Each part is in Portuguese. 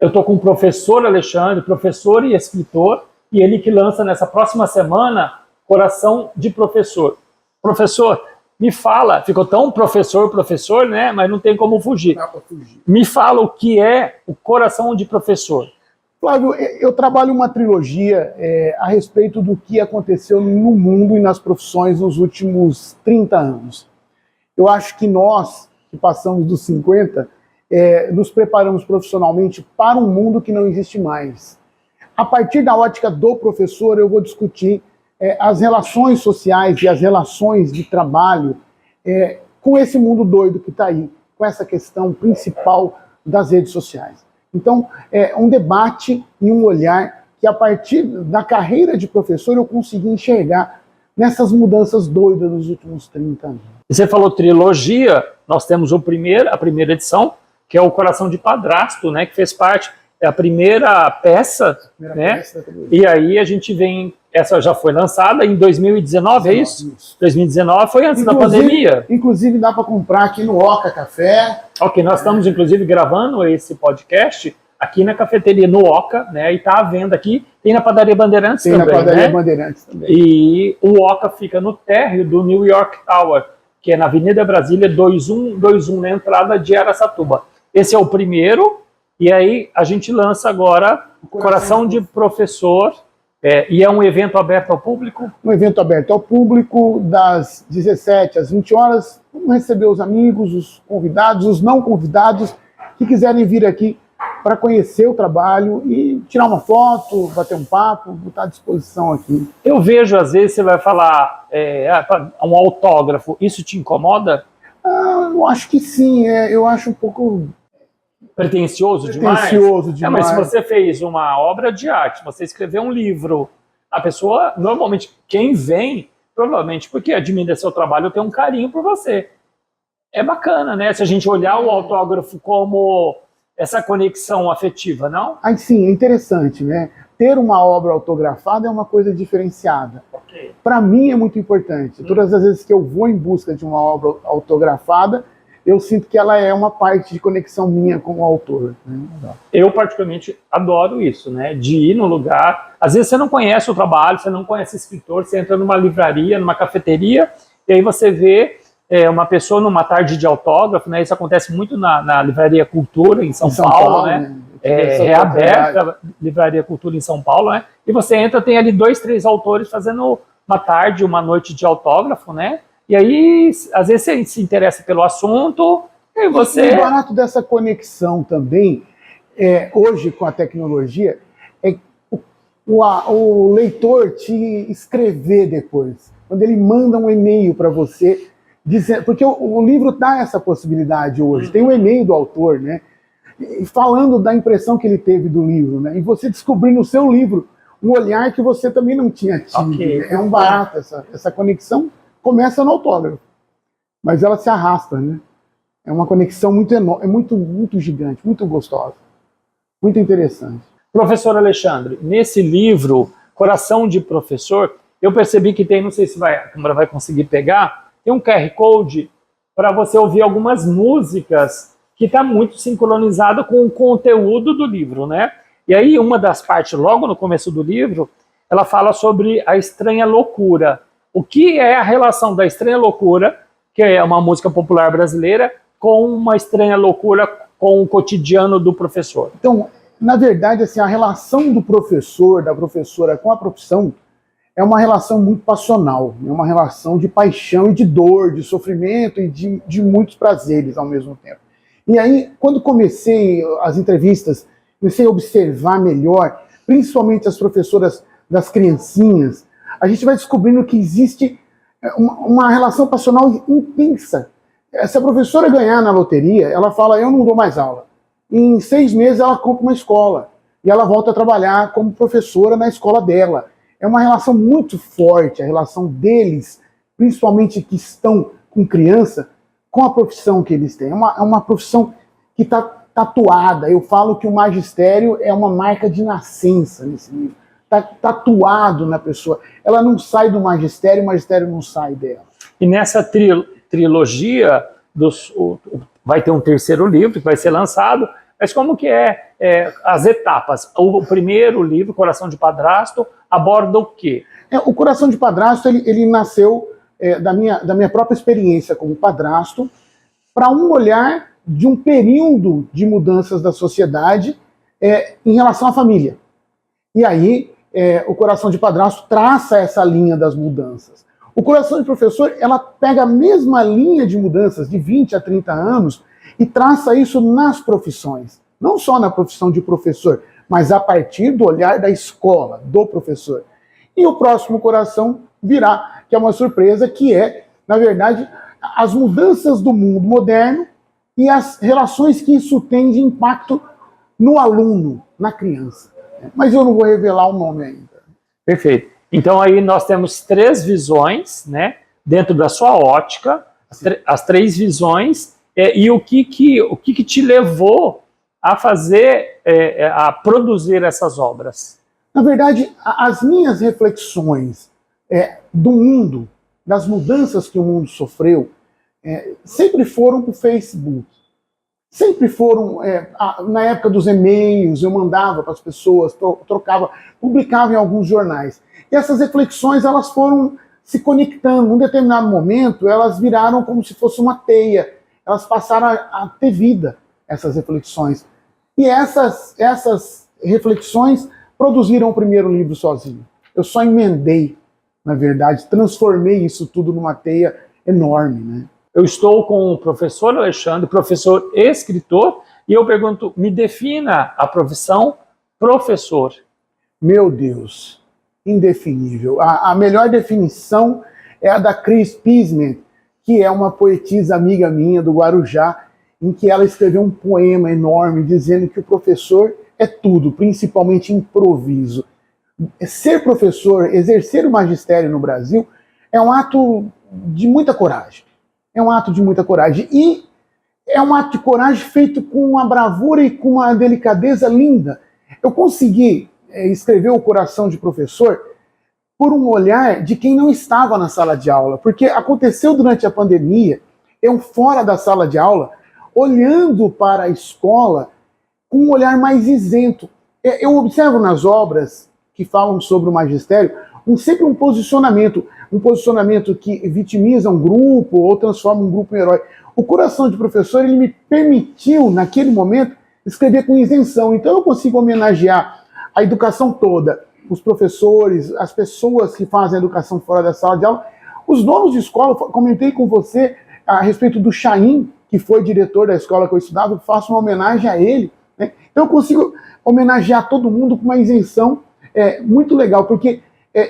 Eu estou com o professor Alexandre, professor e escritor, e ele que lança nessa próxima semana Coração de Professor. Professor, me fala, ficou tão professor, né? Mas não tem como fugir. Não dá pra fugir. Me fala o que é o Coração de Professor. Flávio, eu trabalho uma trilogia a respeito do que aconteceu no mundo e nas profissões nos últimos 30 anos. Eu acho que nós, que passamos dos 50, nos preparamos profissionalmente para um mundo que não existe mais. A partir da ótica do professor, eu vou discutir as relações sociais e as relações de trabalho com esse mundo doido que está aí, com essa questão principal das redes sociais. Então, é um debate e um olhar que, a partir da carreira de professor, eu consegui enxergar nessas mudanças doidas dos últimos 30 anos. Você falou trilogia, nós temos a primeira edição, que é o Coração de Padrasto, né, que fez parte, é a primeira peça, né? E aí a gente vem, essa já foi lançada em 2019, é isso? 2019 foi antes da pandemia. Inclusive dá para comprar aqui no Oca Café. Ok, nós estamos inclusive gravando esse podcast aqui na cafeteria no Oca, né? E está à venda aqui, tem na Padaria Bandeirantes também, Tem na Padaria né? Bandeirantes também. E o Oca fica no térreo do New York Tower, que é na Avenida Brasília 2121, na entrada de Araçatuba. Esse é o primeiro. E aí a gente lança agora Coração de Professor, e é um evento aberto ao público? Um evento aberto ao público, das 17 às 20 horas. Vamos receber os amigos, os convidados, os não convidados, que quiserem vir aqui para conhecer o trabalho e tirar uma foto, bater um papo, botar à disposição aqui. Eu vejo, às vezes, você vai falar um autógrafo, isso te incomoda? Eu acho que sim, eu acho um pouco... Pretencioso demais? Pretencioso demais. Mas se você fez uma obra de arte, você escreveu um livro, a pessoa, normalmente, quem vem, provavelmente porque admira seu trabalho, tem um carinho por você. É bacana, né? Se a gente olhar o autógrafo como essa conexão afetiva, não? Aí sim, é interessante, né? Ter uma obra autografada é uma coisa diferenciada. Okay. Para mim é muito importante. Todas as vezes que eu vou em busca de uma obra autografada, eu sinto que ela é uma parte de conexão minha com o autor. Né? Eu, particularmente, adoro isso, né? De ir no lugar. Às vezes você não conhece o trabalho, você não conhece o escritor, você entra numa livraria, numa cafeteria, e aí você vê uma pessoa numa tarde de autógrafo, né? Isso acontece muito na Livraria Cultura, em São Paulo, né? Reaberta a Livraria Cultura em São Paulo, né? E você entra, tem ali 2, 3 autores fazendo uma tarde, uma noite de autógrafo, né? E aí, às vezes, você se interessa pelo assunto, e você... E o barato dessa conexão também, hoje com a tecnologia, é o leitor te escrever depois. Quando ele manda um e-mail para você, dizendo, porque o livro dá essa possibilidade hoje. Tem um e-mail do autor, né? Falando da impressão que ele teve do livro, né? E você descobrir no seu livro um olhar que você também não tinha tido. Okay. É um barato essa conexão. Começa no autógrafo, mas ela se arrasta, né? É uma conexão muito enorme, muito gigante, muito gostosa, muito interessante. Professor Alexandre, nesse livro, Coração de Professor, eu percebi que tem, não sei se a câmera vai conseguir pegar, tem um QR Code para você ouvir algumas músicas que está muito sincronizado com o conteúdo do livro, né? E aí uma das partes, logo no começo do livro, ela fala sobre a estranha loucura. O que é a relação da estranha loucura, que é uma música popular brasileira, com uma estranha loucura com o cotidiano do professor? Então, na verdade, assim, a relação do professor, da professora com a profissão é uma relação muito passional, é uma relação de paixão e de dor, de sofrimento e de muitos prazeres ao mesmo tempo. E aí, quando comecei as entrevistas, comecei a observar melhor, principalmente as professoras das criancinhas, a gente vai descobrindo que existe uma relação passional intensa. Se a professora ganhar na loteria, ela fala, eu não dou mais aula. Em 6 meses ela compra uma escola e ela volta a trabalhar como professora na escola dela. É uma relação muito forte, a relação deles, principalmente que estão com criança, com a profissão que eles têm. É uma profissão que está tatuada. Eu falo que o magistério é uma marca de nascença nesse livro. Está tatuado na pessoa. Ela não sai do magistério, o magistério não sai dela. E nessa trilogia, vai ter um terceiro livro que vai ser lançado, Mas como que as etapas? O primeiro livro, Coração de Padrasto, aborda o quê? O Coração de Padrasto, ele nasceu da minha própria experiência como padrasto, para um olhar de um período de mudanças da sociedade em relação à família. E aí, o Coração de Padrasto traça essa linha das mudanças. O Coração de Professor, ela pega a mesma linha de mudanças de 20 a 30 anos e traça isso nas profissões. Não só na profissão de professor, mas a partir do olhar da escola, do professor. E o próximo Coração virá, que é uma surpresa, que na verdade, as mudanças do mundo moderno e as relações que isso tem de impacto no aluno, na criança. Mas eu não vou revelar o nome ainda. Perfeito. Então aí nós temos 3 visões, né, dentro da sua ótica, as 3 visões, e o que te levou a fazer, a produzir essas obras? Na verdade, as minhas reflexões do mundo, das mudanças que o mundo sofreu, sempre foram para o Facebook. Sempre foram, na época dos e-mails, eu mandava para as pessoas, trocava, publicava em alguns jornais. E essas reflexões, elas foram se conectando. Num determinado momento, elas viraram como se fosse uma teia. Elas passaram a ter vida, essas reflexões. E essas reflexões produziram o primeiro livro sozinho. Eu só emendei, na verdade, transformei isso tudo numa teia enorme, né? Eu estou com o professor Alexandre, professor e escritor, e eu pergunto, me defina a profissão professor. Meu Deus, indefinível. A melhor definição é a da Cris Pisman, que é uma poetisa amiga minha do Guarujá, em que ela escreveu um poema enorme dizendo que o professor é tudo, principalmente improviso. Ser professor, exercer o magistério no Brasil, é um ato de muita coragem. É um ato de muita coragem. E é um ato de coragem feito com uma bravura e com uma delicadeza linda. Eu consegui escrever o Coração de Professor por um olhar de quem não estava na sala de aula. Porque aconteceu durante a pandemia, eu fora da sala de aula, olhando para a escola com um olhar mais isento. Eu observo nas obras que falam sobre o magistério sempre um posicionamento que vitimiza um grupo ou transforma um grupo em herói. O Coração de Professor, ele me permitiu, naquele momento, escrever com isenção. Então eu consigo homenagear a educação toda, os professores, as pessoas que fazem a educação fora da sala de aula, os donos de escola. Comentei com você a respeito do Chaim, que foi diretor da escola que eu estudava, eu faço uma homenagem a ele, né? Então eu consigo homenagear todo mundo com uma isenção muito legal, porque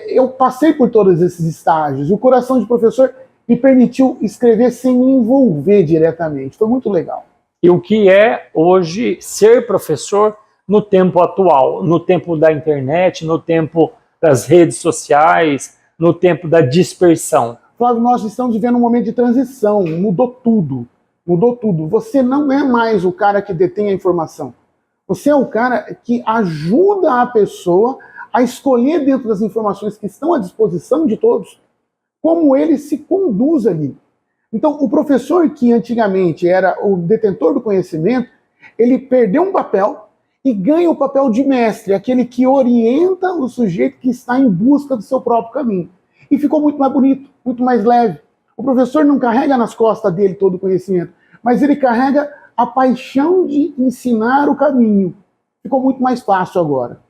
eu passei por todos esses estágios, e o Coração de Professor me permitiu escrever sem me envolver diretamente. Foi muito legal. E o que é hoje ser professor no tempo atual, no tempo da internet, no tempo das redes sociais, no tempo da dispersão? Flávio, nós estamos vivendo um momento de transição, mudou tudo. Mudou tudo. Você não é mais o cara que detém a informação. Você é o cara que ajuda a pessoa a escolher dentro das informações que estão à disposição de todos, como ele se conduz ali. Então, o professor que antigamente era o detentor do conhecimento, ele perdeu um papel e ganha o papel de mestre, aquele que orienta o sujeito que está em busca do seu próprio caminho. E ficou muito mais bonito, muito mais leve. O professor não carrega nas costas dele todo o conhecimento, mas ele carrega a paixão de ensinar o caminho. Ficou muito mais fácil agora.